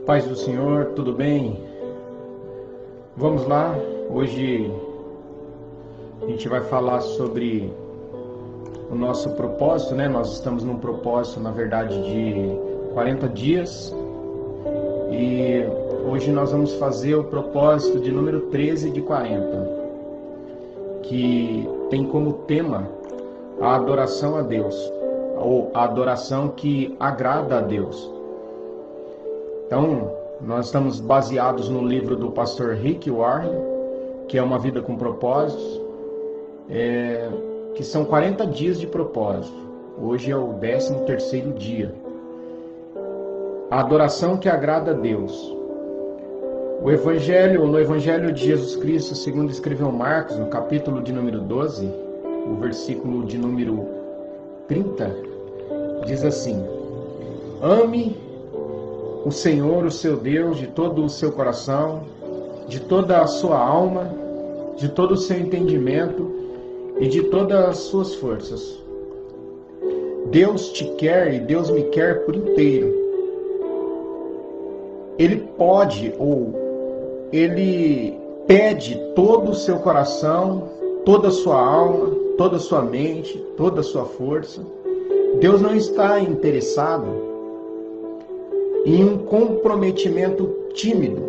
Paz do Senhor, tudo bem? Vamos lá, hoje a gente vai falar sobre o nosso propósito, né? Nós estamos num propósito, na verdade, de 40 dias e hoje nós vamos fazer o propósito de número 13 de 40, que tem como tema a adoração a Deus, ou a adoração que agrada a Deus. Então, nós estamos baseados no livro do pastor Rick Warren, que é Uma Vida com Propósitos, que são 40 dias de propósito. Hoje é o 13º dia. A adoração que agrada a Deus. No Evangelho de Jesus Cristo, segundo escreveu Marcos, no capítulo de número 12, o versículo de número 30, diz assim: Ame o Senhor, o seu Deus, de todo o seu coração, de toda a sua alma, de todo o seu entendimento e de todas as suas forças. Deus te quer e Deus me quer por inteiro. Ele pode ou Ele pede todo o seu coração, toda a sua alma, toda a sua mente, toda a sua força. Deus não está interessado em um comprometimento tímido,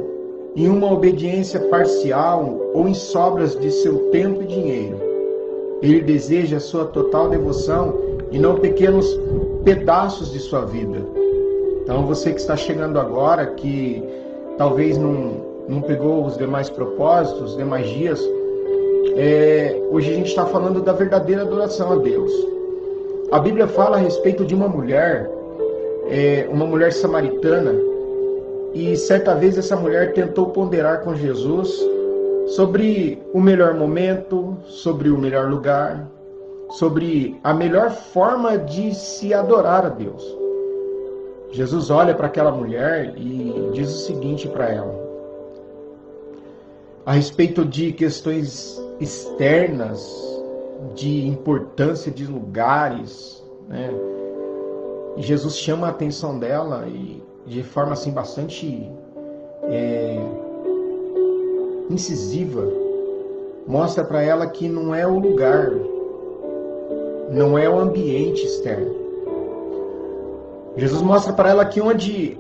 em uma obediência parcial ou em sobras de seu tempo e dinheiro. Ele deseja a sua total devoção e não pequenos pedaços de sua vida. Então você que está chegando agora, que talvez não pegou os demais propósitos, os demais dias, hoje a gente está falando da verdadeira adoração a Deus. A Bíblia fala a respeito de uma mulher samaritana, e certa vez essa mulher tentou ponderar com Jesus sobre o melhor momento, sobre o melhor lugar, sobre a melhor forma de se adorar a Deus. Jesus olha para aquela mulher e diz o seguinte para ela, a respeito de questões externas, de importância de lugares, né? E Jesus chama a atenção dela e de forma assim bastante incisiva, mostra para ela que não é o lugar, não é o ambiente externo. Jesus mostra para ela que onde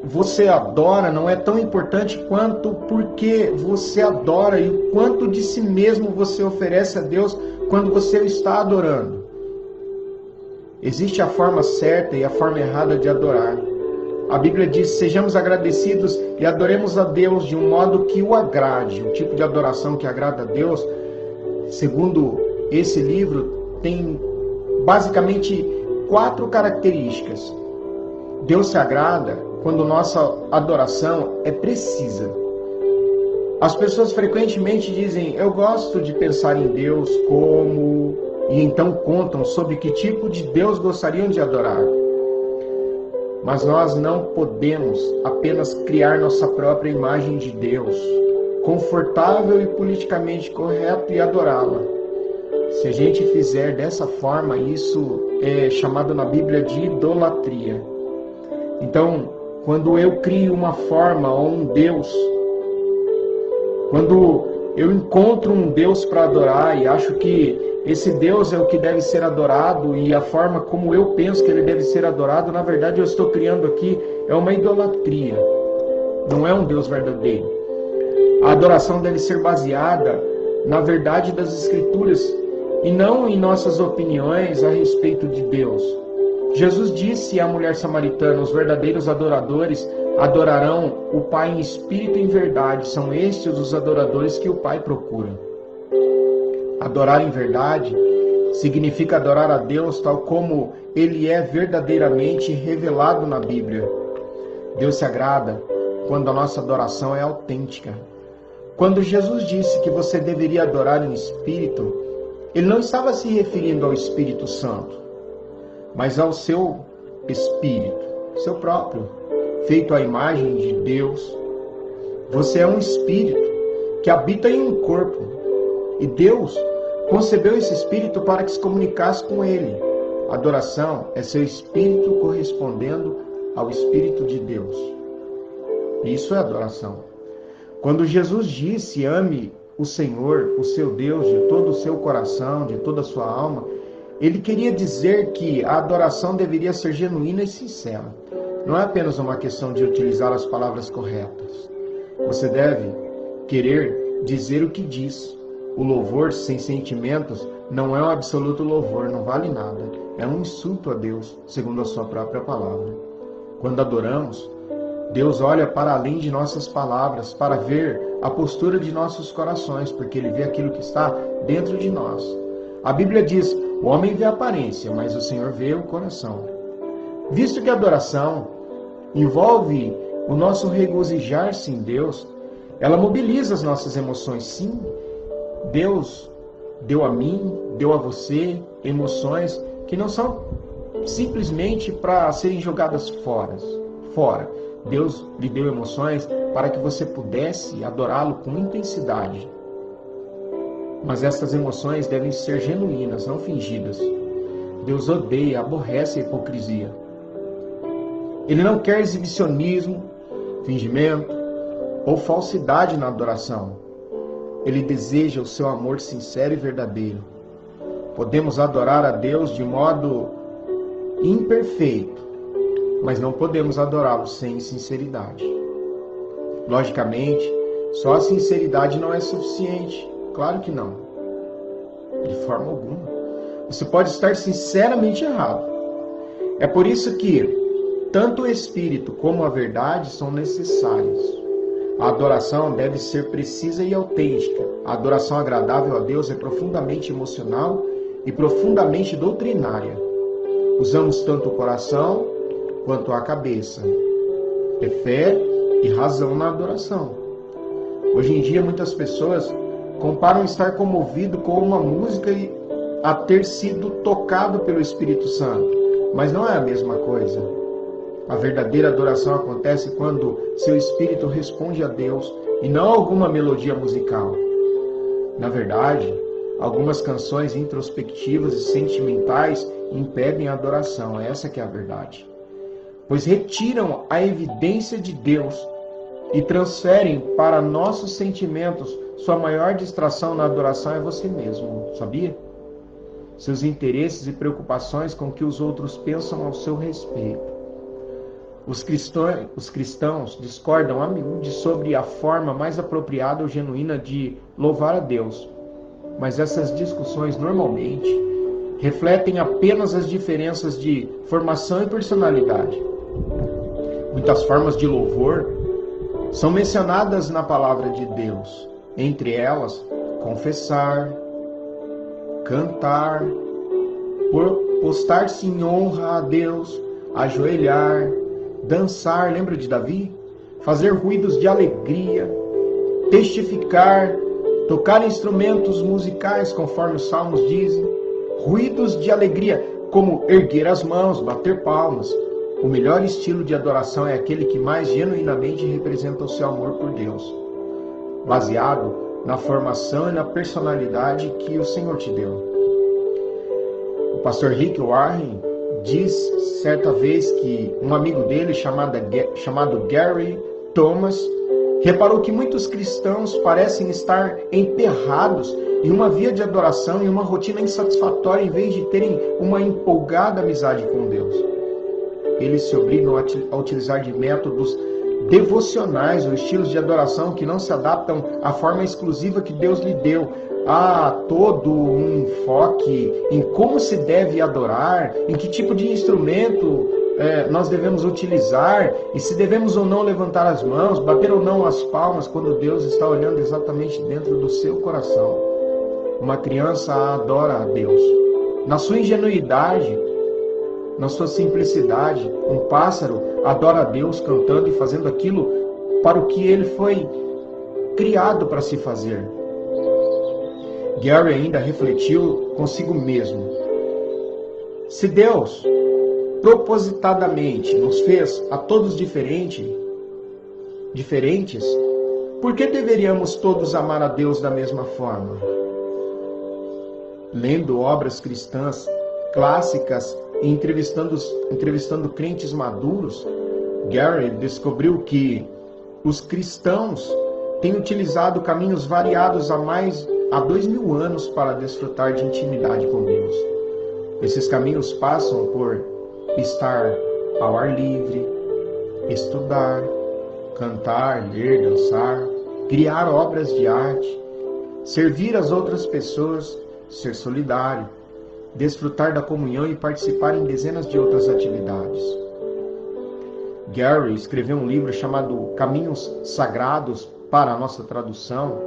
você adora não é tão importante quanto porque você adora e o quanto de si mesmo você oferece a Deus quando você o está adorando. Existe a forma certa e a forma errada de adorar. A Bíblia diz: sejamos agradecidos e adoremos a Deus de um modo que o agrade. O tipo de adoração que agrada a Deus, segundo esse livro, tem basicamente 4 características. Deus se agrada quando nossa adoração é precisa. As pessoas frequentemente dizem: eu gosto de pensar em Deus como... E então contam sobre que tipo de Deus gostariam de adorar. Mas nós não podemos apenas criar nossa própria imagem de Deus, confortável e politicamente correto, e adorá-la. Se a gente fizer dessa forma, isso é chamado na Bíblia de idolatria. Então, quando eu crio uma forma ou um Deus, quando eu encontro um Deus para adorar e acho que esse Deus é o que deve ser adorado e a forma como eu penso que ele deve ser adorado, na verdade eu estou criando aqui uma idolatria. Não é um Deus verdadeiro. A adoração deve ser baseada na verdade das Escrituras e não em nossas opiniões a respeito de Deus. Jesus disse à mulher samaritana: os verdadeiros adoradores adorarão o Pai em espírito e em verdade. São estes os adoradores que o Pai procura. Adorar em verdade significa adorar a Deus tal como Ele é verdadeiramente revelado na Bíblia. Deus se agrada quando a nossa adoração é autêntica. Quando Jesus disse que você deveria adorar em espírito, Ele não estava se referindo ao Espírito Santo, mas ao seu espírito, seu próprio, feito à imagem de Deus. Você é um espírito que habita em um corpo, e Deus concebeu esse espírito para que se comunicasse com Ele. Adoração é seu espírito correspondendo ao Espírito de Deus. Isso é adoração. Quando Jesus disse, ame o Senhor, o seu Deus, de todo o seu coração, de toda a sua alma, ele queria dizer que a adoração deveria ser genuína e sincera. Não é apenas uma questão de utilizar as palavras corretas. Você deve querer dizer o que diz. O louvor sem sentimentos não é um absoluto louvor, não vale nada. É um insulto a Deus, segundo a sua própria palavra. Quando adoramos, Deus olha para além de nossas palavras, para ver a postura de nossos corações, porque Ele vê aquilo que está dentro de nós. A Bíblia diz, o homem vê a aparência, mas o Senhor vê o coração. Visto que a adoração envolve o nosso regozijar-se em Deus, ela mobiliza as nossas emoções. Sim, Deus deu a mim, deu a você emoções que não são simplesmente para serem jogadas fora. Deus lhe deu emoções para que você pudesse adorá-lo com intensidade. Mas essas emoções devem ser genuínas, não fingidas. Deus odeia, aborrece a hipocrisia. Ele não quer exibicionismo, fingimento ou falsidade na adoração. Ele deseja o seu amor sincero e verdadeiro. Podemos adorar a Deus de modo imperfeito, mas não podemos adorá-lo sem sinceridade. Logicamente, só a sinceridade não é suficiente. Claro que não. De forma alguma. Você pode estar sinceramente errado. É por isso que tanto o Espírito como a verdade são necessários. A adoração deve ser precisa e autêntica. A adoração agradável a Deus é profundamente emocional e profundamente doutrinária. Usamos tanto o coração quanto a cabeça. É fé e razão na adoração. Hoje em dia, muitas pessoas comparam estar comovido com uma música e a ter sido tocado pelo Espírito Santo. Mas não é a mesma coisa. A verdadeira adoração acontece quando seu espírito responde a Deus e não a alguma melodia musical. Na verdade, algumas canções introspectivas e sentimentais impedem a adoração. Essa que é a verdade. Pois retiram a evidência de Deus e transferem para nossos sentimentos. Sua maior distração na adoração é você mesmo, sabia? Seus interesses e preocupações com o que os outros pensam ao seu respeito. Os cristãos discordam a miúde sobre a forma mais apropriada ou genuína de louvar a Deus. Mas essas discussões normalmente refletem apenas as diferenças de formação e personalidade. Muitas formas de louvor são mencionadas na palavra de Deus. Entre elas, confessar, cantar, postar-se em honra a Deus, ajoelhar, dançar, lembra de Davi? Fazer ruídos de alegria, testificar, tocar instrumentos musicais, conforme os salmos dizem, ruídos de alegria, como erguer as mãos, bater palmas. O melhor estilo de adoração é aquele que mais genuinamente representa o seu amor por Deus, baseado na formação e na personalidade que o Senhor te deu. O pastor Rick Warren diz certa vez que um amigo dele, chamado Gary Thomas, reparou que muitos cristãos parecem estar emperrados em uma via de adoração e uma rotina insatisfatória em vez de terem uma empolgada amizade com Deus. Eles se obrigam a utilizar de métodos devocionais ou estilos de adoração que não se adaptam à forma exclusiva que Deus lhe deu. Há todo um enfoque em como se deve adorar, em que tipo de instrumento nós devemos utilizar, e se devemos ou não levantar as mãos, bater ou não as palmas, quando Deus está olhando exatamente dentro do seu coração. Uma criança adora a Deus na sua ingenuidade, na sua simplicidade. Um pássaro adora a Deus cantando e fazendo aquilo para o que ele foi criado para se fazer. Gary ainda refletiu consigo mesmo. Se Deus propositadamente nos fez a todos diferentes, por que deveríamos todos amar a Deus da mesma forma? Lendo obras cristãs clássicas e entrevistando crentes maduros, Gary descobriu que os cristãos têm utilizado caminhos variados há 2000 anos para desfrutar de intimidade com Deus. Esses caminhos passam por estar ao ar livre, estudar, cantar, ler, dançar, criar obras de arte, servir as outras pessoas, ser solidário, desfrutar da comunhão e participar em dezenas de outras atividades. Gary escreveu um livro chamado Caminhos Sagrados para a nossa tradução,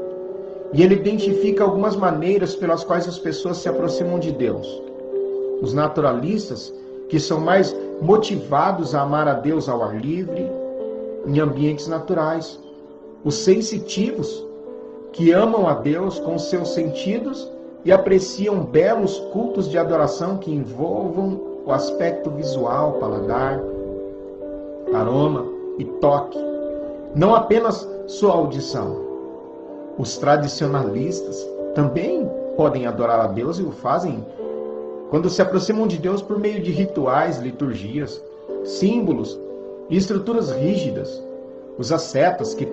e ele identifica algumas maneiras pelas quais as pessoas se aproximam de Deus. Os naturalistas, que são mais motivados a amar a Deus ao ar livre, em ambientes naturais. Os sensitivos, que amam a Deus com seus sentidos e apreciam belos cultos de adoração que envolvam o aspecto visual, paladar, aroma e toque, não apenas sua audição. Os tradicionalistas também podem adorar a Deus e o fazem quando se aproximam de Deus por meio de rituais, liturgias, símbolos e estruturas rígidas. Os ascetas, que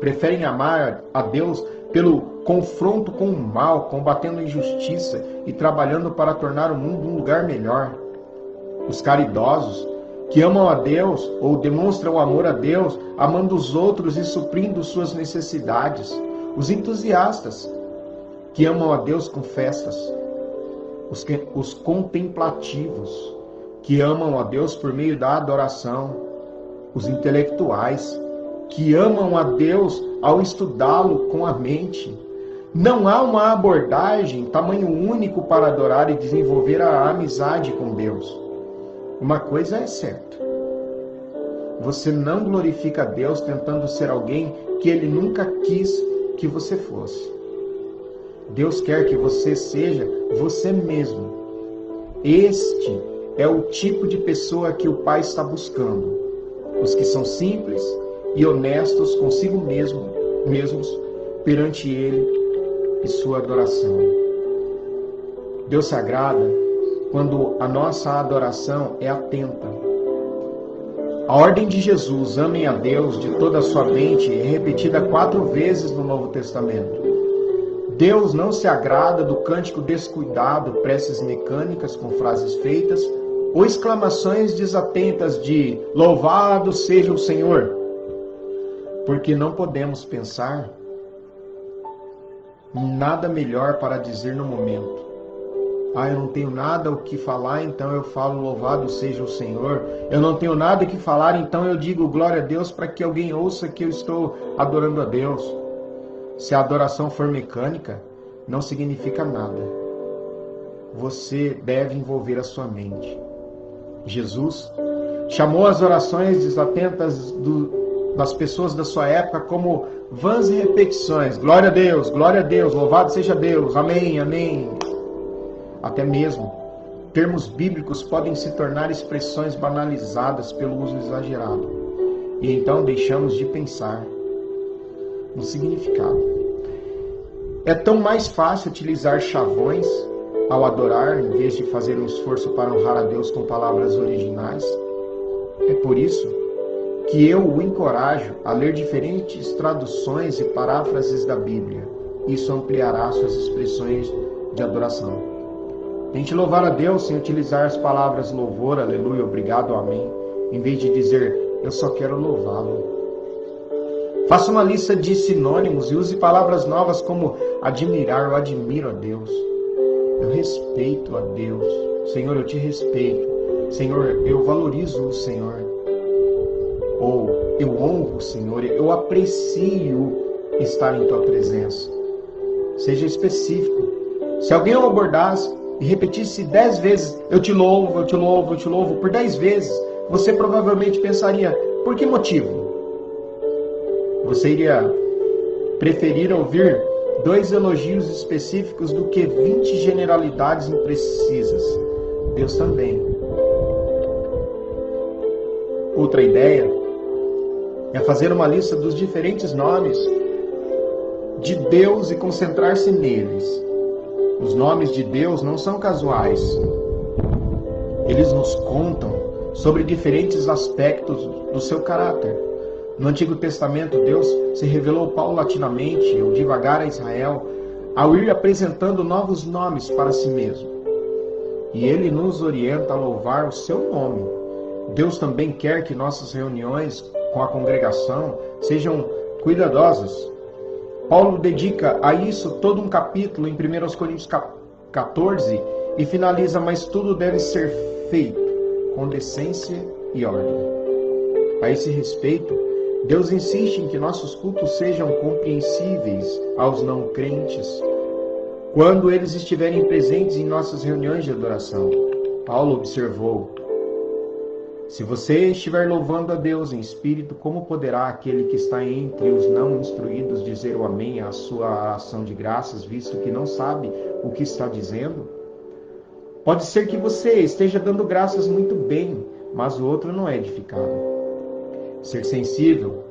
preferem amar a Deus pelo confronto com o mal, combatendo a injustiça e trabalhando para tornar o mundo um lugar melhor. Os caridosos, que amam a Deus ou demonstram amor a Deus, amando os outros e suprindo suas necessidades. Os entusiastas, que amam a Deus com festas. Os contemplativos, que amam a Deus por meio da adoração. Os intelectuais, que amam a Deus ao estudá-lo com a mente. Não há uma abordagem, tamanho único para adorar e desenvolver a amizade com Deus. Uma coisa é certa: você não glorifica a Deus tentando ser alguém que Ele nunca quis que você fosse. Deus quer que você seja você mesmo. Este é o tipo de pessoa que o Pai está buscando. Os que são simples e honestos consigo mesmos perante Ele e sua adoração. Deus se agrada quando a nossa adoração é atenta. A ordem de Jesus, amem a Deus de toda a sua mente, é repetida 4 vezes no Novo Testamento. Deus não se agrada do cântico descuidado, preces mecânicas com frases feitas, ou exclamações desatentas de louvado seja o Senhor. Porque não podemos pensar em nada melhor para dizer no momento. Eu não tenho nada o que falar, então eu falo louvado seja o Senhor. Eu não tenho nada o que falar, então eu digo glória a Deus para que alguém ouça que eu estou adorando a Deus. Se a adoração for mecânica, não significa nada. Você deve envolver a sua mente. Jesus chamou as orações desatentas das pessoas da sua época como vãs repetições. Glória a Deus, louvado seja Deus, amém, amém. Até mesmo termos bíblicos podem se tornar expressões banalizadas pelo uso exagerado. E então deixamos de pensar no significado. É tão mais fácil utilizar chavões ao adorar, em vez de fazer um esforço para honrar a Deus com palavras originais. É por isso que eu o encorajo a ler diferentes traduções e paráfrases da Bíblia. Isso ampliará suas expressões de adoração. Tente louvar a Deus sem utilizar as palavras louvor, aleluia, obrigado, amém, em vez de dizer, eu só quero louvá-lo. Faça uma lista de sinônimos e use palavras novas como admirar, eu admiro a Deus. Eu respeito a Deus. Senhor, eu te respeito. Senhor, eu valorizo o Senhor. Ou eu honro o Senhor, eu aprecio estar em tua presença. Seja específico. Se alguém o abordasse e repetisse 10 vezes, eu te louvo, eu te louvo, eu te louvo, por 10 vezes, você provavelmente pensaria, por que motivo? Você iria preferir ouvir 2 elogios específicos do que 20 generalidades imprecisas. Deus também. Outra ideia é fazer uma lista dos diferentes nomes de Deus e concentrar-se neles. Os nomes de Deus não são casuais. Eles nos contam sobre diferentes aspectos do seu caráter. No Antigo Testamento, Deus se revelou paulatinamente ou devagar a Israel, ao ir apresentando novos nomes para si mesmo. E Ele nos orienta a louvar o seu nome. Deus também quer que nossas reuniões com a congregação sejam cuidadosas. Paulo dedica a isso todo um capítulo em 1 Coríntios 14 e finaliza: mas tudo deve ser feito com decência e ordem. A esse respeito, Deus insiste em que nossos cultos sejam compreensíveis aos não crentes quando eles estiverem presentes em nossas reuniões de adoração. Paulo observou: se você estiver louvando a Deus em espírito, como poderá aquele que está entre os não instruídos dizer o amém à sua ação de graças, visto que não sabe o que está dizendo? Pode ser que você esteja dando graças muito bem, mas o outro não é edificado. Ser sensível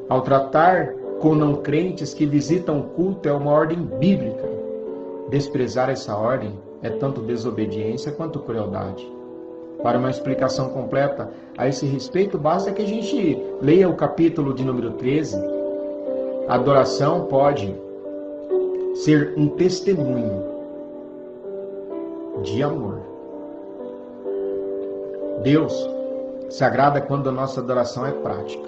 ao tratar com não crentes que visitam o culto é uma ordem bíblica. Desprezar essa ordem é tanto desobediência quanto crueldade. Para uma explicação completa a esse respeito, basta que a gente leia o capítulo de número 13. A adoração pode ser um testemunho de amor. Deus se agrada quando a nossa adoração é prática.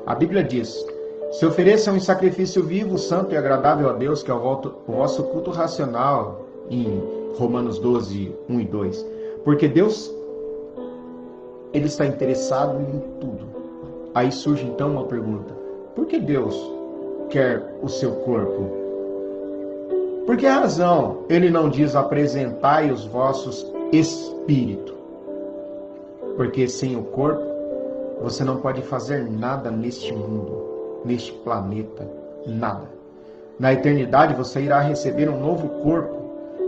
A Bíblia diz: se ofereçam em sacrifício vivo, santo e agradável a Deus, que é o vosso culto racional, em Romanos 12, 1 e 2. Porque Deus, Ele está interessado em tudo. Aí surge então uma pergunta: por que Deus quer o seu corpo? Por que razão Ele não diz: apresentai os vossos espíritos? Porque sem o corpo, você não pode fazer nada neste mundo, neste planeta, nada. Na eternidade você irá receber um novo corpo,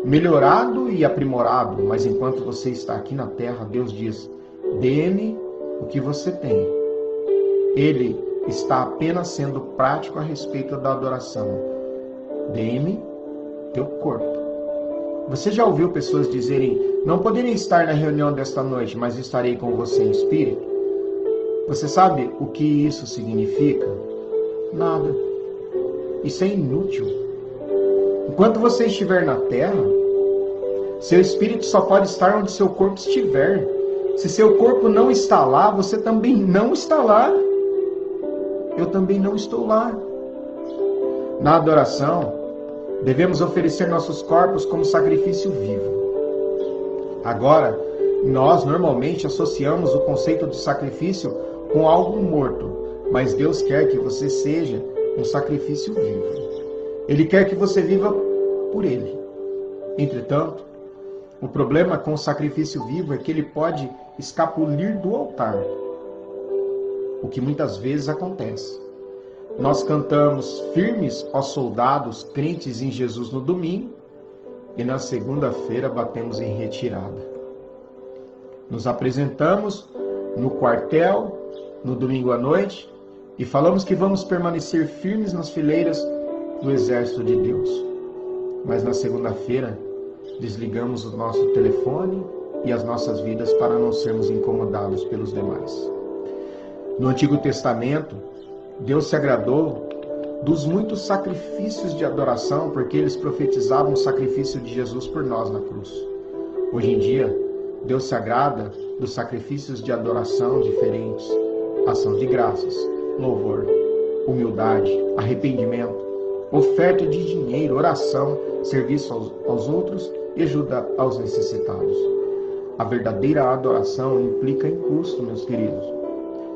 melhorado e aprimorado, mas enquanto você está aqui na terra, Deus diz: dê-me o que você tem. Ele está apenas sendo prático a respeito da adoração. Dê-me teu corpo. Você já ouviu pessoas dizerem: não poderei estar na reunião desta noite, mas estarei com você em espírito? Você sabe o que isso significa? Nada. Isso é inútil. Enquanto você estiver na terra, seu espírito só pode estar onde seu corpo estiver. Se seu corpo não está lá, você também não está lá. Eu também não estou lá. Na adoração, devemos oferecer nossos corpos como sacrifício vivo. Agora, nós normalmente associamos o conceito de sacrifício com algo morto, mas Deus quer que você seja um sacrifício vivo. Ele quer que você viva por Ele. Entretanto, o problema com o sacrifício vivo é que ele pode escapulir do altar, o que muitas vezes acontece. Nós cantamos firmes, ó soldados, crentes em Jesus no domingo, e na segunda-feira batemos em retirada. Nos apresentamos no quartel, no domingo à noite, e falamos que vamos permanecer firmes nas fileiras do exército de Deus. Mas na segunda-feira, desligamos o nosso telefone e as nossas vidas para não sermos incomodados pelos demais. No Antigo Testamento, Deus se agradou dos muitos sacrifícios de adoração, porque eles profetizavam o sacrifício de Jesus por nós na cruz. Hoje em dia, Deus se agrada dos sacrifícios de adoração diferentes: ação de graças, louvor, humildade, arrependimento, oferta de dinheiro, oração, serviço aos outros e ajuda aos necessitados. A verdadeira adoração implica em custo, meus queridos.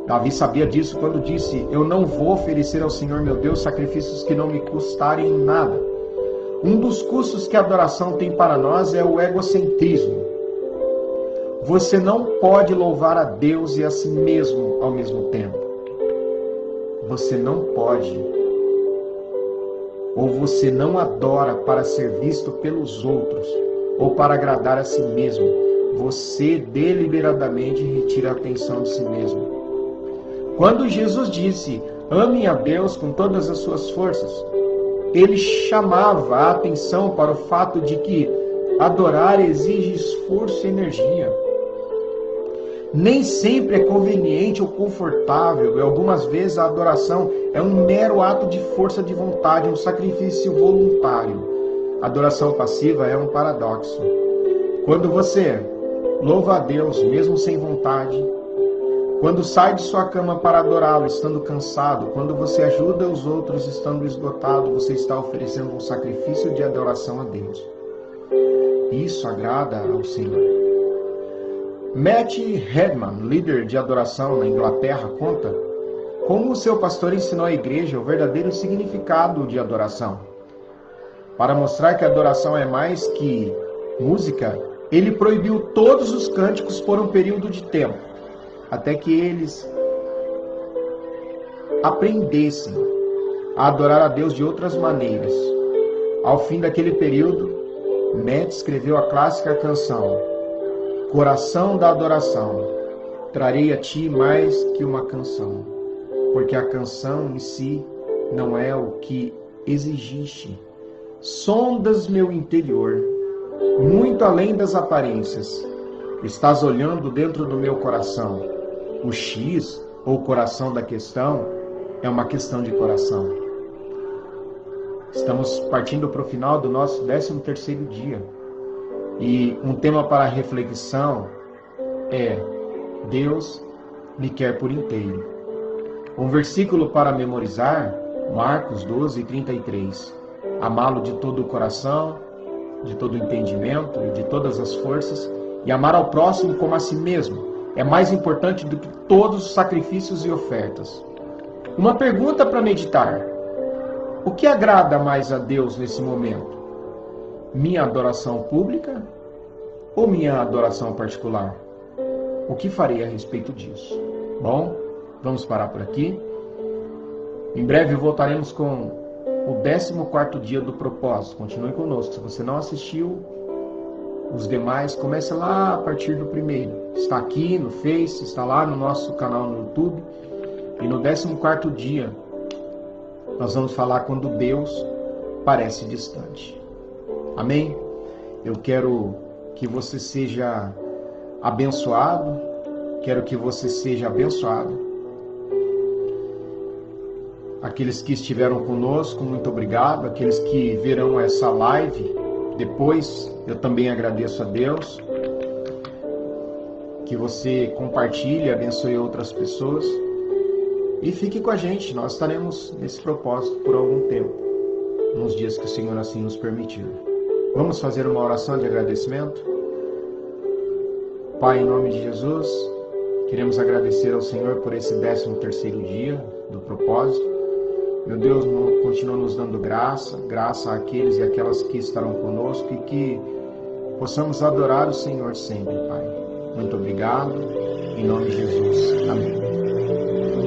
Davi sabia disso quando disse: eu não vou oferecer ao Senhor meu Deus sacrifícios que não me custarem nada. Um dos custos que a adoração tem para nós é o egocentrismo. Você não pode louvar a Deus e a si mesmo ao mesmo tempo. Você não pode, ou você não adora para ser visto pelos outros, ou para agradar a si mesmo. Você deliberadamente retira a atenção de si mesmo. Quando Jesus disse: amem a Deus com todas as suas forças, ele chamava a atenção para o fato de que adorar exige esforço e energia. Nem sempre é conveniente ou confortável, e algumas vezes a adoração é um mero ato de força de vontade, um sacrifício voluntário. A adoração passiva é um paradoxo. Quando você louva a Deus, mesmo sem vontade, quando sai de sua cama para adorá-lo, estando cansado, quando você ajuda os outros, estando esgotado, você está oferecendo um sacrifício de adoração a Deus. Isso agrada ao Senhor. Matt Redman, líder de adoração na Inglaterra, conta como o seu pastor ensinou à igreja o verdadeiro significado de adoração. Para mostrar que a adoração é mais que música, ele proibiu todos os cânticos por um período de tempo, até que eles aprendessem a adorar a Deus de outras maneiras. Ao fim daquele período, Matt escreveu a clássica canção Coração da Adoração. Trarei a ti mais que uma canção, porque a canção em si não é o que exigiste. Sondas meu interior, muito além das aparências. Estás olhando dentro do meu coração. O X, ou coração da questão, é uma questão de coração. Estamos partindo para o final do nosso 13º dia. E um tema para reflexão é: Deus me quer por inteiro. Um versículo para memorizar, Marcos 12:33. Amá-lo de todo o coração, de todo o entendimento e de todas as forças, e amar ao próximo como a si mesmo é mais importante do que todos os sacrifícios e ofertas. Uma pergunta para meditar: o que agrada mais a Deus nesse momento? Minha adoração pública ou minha adoração particular? O que farei a respeito disso? Bom, vamos parar por aqui. Em breve voltaremos com o 14º dia do propósito. Continue conosco. Se você não assistiu os demais, comece lá a partir do primeiro. Está aqui no Face, está lá no nosso canal no YouTube. E no 14º dia, nós vamos falar quando Deus parece distante. Amém? Eu quero que você seja abençoado. Quero que você seja abençoado. Aqueles que estiveram conosco, muito obrigado. Aqueles que verão essa live depois, eu também agradeço a Deus. Que você compartilhe, abençoe outras pessoas. E fique com a gente, nós estaremos nesse propósito por algum tempo, nos dias que o Senhor assim nos permitir. Vamos fazer uma oração de agradecimento? Pai, em nome de Jesus, queremos agradecer ao Senhor por esse 13º dia do propósito. Meu Deus, continua nos dando graça àqueles e aquelas que estarão conosco e que possamos adorar o Senhor sempre, Pai. Muito obrigado, em nome de Jesus. Amém.